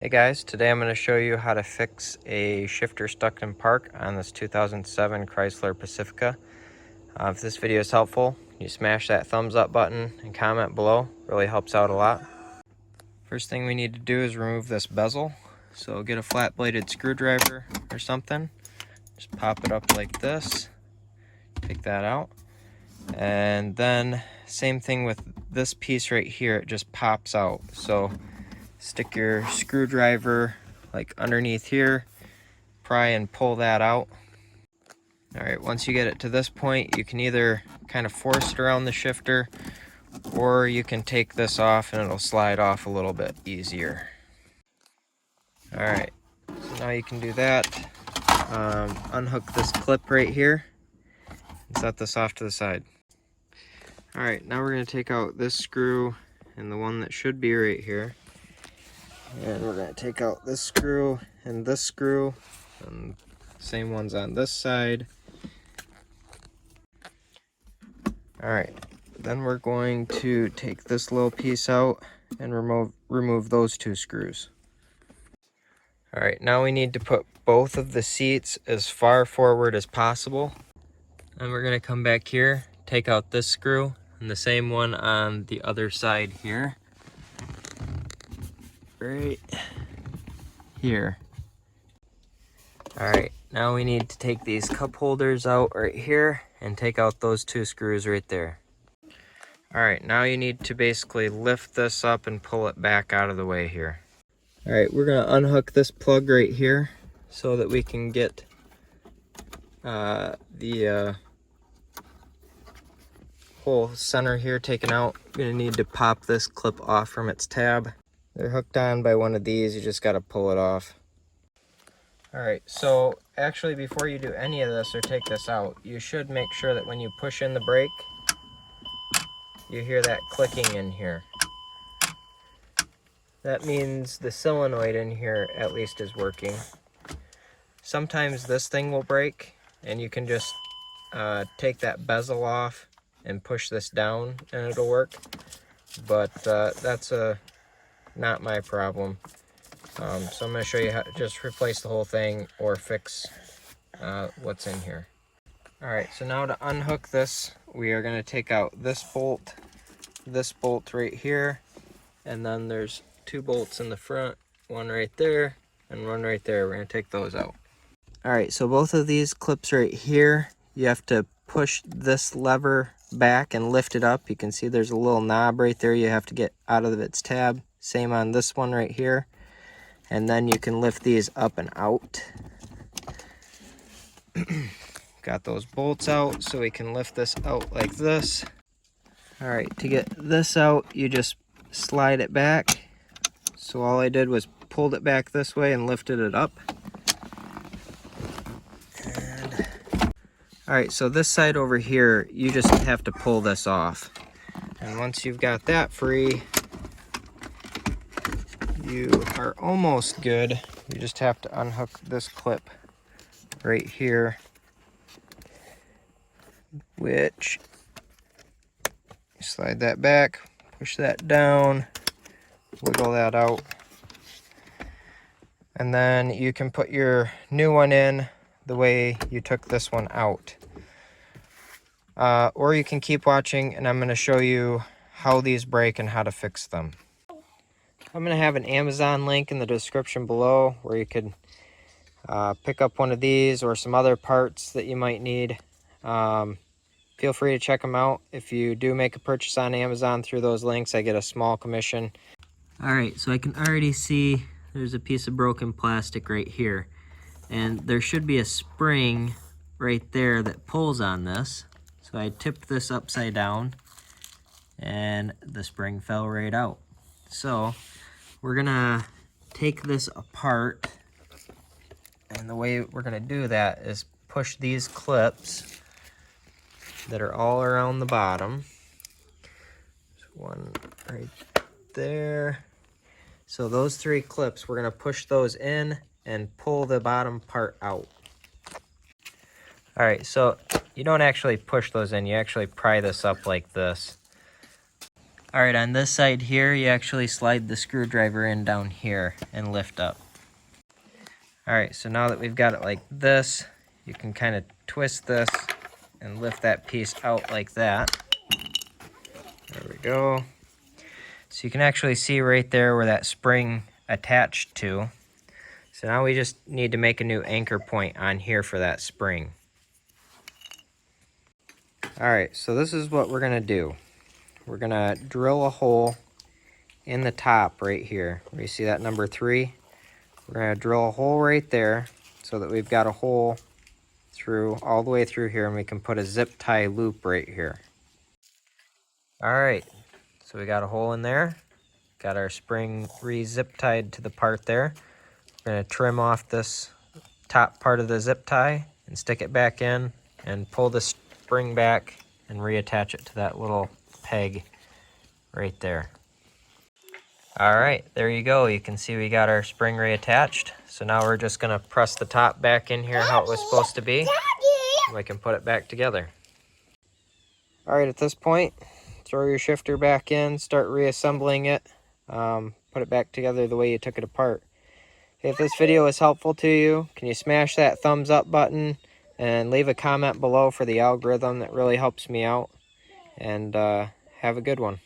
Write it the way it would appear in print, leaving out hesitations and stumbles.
Hey guys, today I'm going to show you how to fix a shifter stuck in park on this 2007 Chrysler Pacifica. If this video is helpful, you smash that thumbs up button and comment below. Really helps out a lot. First thing we need to do is remove this bezel. So get a flat bladed screwdriver or something. Just pop it up like this. Take that out. And then same thing with this piece right here, it just pops out. So stick your screwdriver like underneath here, pry and pull that out. All right, once you get it to this point, you can either kind of force it around the shifter, or you can take this off and it'll slide off a little bit easier. All right, so now you can do that. Unhook this clip right here and set this off to the side. All right, now we're going to take out this screw and the one that should be right here. And we're going to take out this screw, and same ones on this side. Alright, then we're going to take this little piece out and remove those two screws. Alright, now we need to put both of the seats as far forward as possible. And we're going to come back here, take out this screw, and the same one on the other side here. Right here. Alright, now we need to take these cup holders out right here and take out those two screws right there. Alright, now you need to basically lift this up and pull it back out of the way here. Alright, we're going to unhook this plug right here so that we can get the whole center here taken out. You're going to need to pop this clip off from its tab. They're hooked on by one of these, you just got to pull it off. Alright, so actually before you do any of this or take this out, you should make sure that when you push in the brake, you hear that clicking in here. That means the solenoid in here at least is working. Sometimes this thing will break and you can just take that bezel off and push this down and it'll work. But that's not my problem. So I'm going to show you how to just replace the whole thing or fix what's in here. Alright, so now to unhook this, we are going to take out this bolt right here, and then there's two bolts in the front, one right there and one right there. We're going to take those out. Alright, so both of these clips right here, you have to push this lever back and lift it up. You can see there's a little knob right there you have to get out of its tab. Same on this one right here. And then you can lift these up and out. Got those bolts out so we can lift this out like this. Alright, to get this out, you just slide it back. So all I did was pulled it back this way and lifted it up. Alright, so this side over here, you just have to pull this off. And once you've got that free, you are almost good. You just have to unhook this clip right here, which you slide that back, push that down, wiggle that out, and then you can put your new one in the way you took this one out. Or you can keep watching and I'm going to show you how these break and how to fix them. I'm going to have an Amazon link in the description below where you could pick up one of these or some other parts that you might need. Feel free to check them out. If you do make a purchase on Amazon through those links, I get a small commission. Alright, so I can already see there's a piece of broken plastic right here. And there should be a spring right there that pulls on this. So I tipped this upside down and the spring fell right out. So we're gonna take this apart, and the way we're gonna do that is push these clips that are all around the bottom. There's one right there. So those three clips, we're gonna push those in and pull the bottom part out. Alright, so you don't actually push those in, you actually pry this up like this. All right, on this side here, you actually slide the screwdriver in down here and lift up. All right, so now that we've got it like this, you can kind of twist this and lift that piece out like that. There we go. So you can actually see right there where that spring attached to. So now we just need to make a new anchor point on here for that spring. All right, so this is what we're gonna do. We're gonna drill a hole in the top right here. Where you see that number 3? We're gonna drill a hole right there so that we've got a hole through all the way through here, and we can put a zip tie loop right here. All right, so we got a hole in there. Got our spring re-zip tied to the part there. We're gonna trim off this top part of the zip tie and stick it back in and pull the spring back and reattach it to that little peg right there. All right, there you go. You can see we got our spring reattached. So now we're just gonna press the top back in here how it was supposed to be. And we can put it back together. All right, at this point, throw your shifter back in, start reassembling it, put it back together the way you took it apart. If this video was helpful to you, can you smash that thumbs up button and leave a comment below for the algorithm? That really helps me out. And have a good one.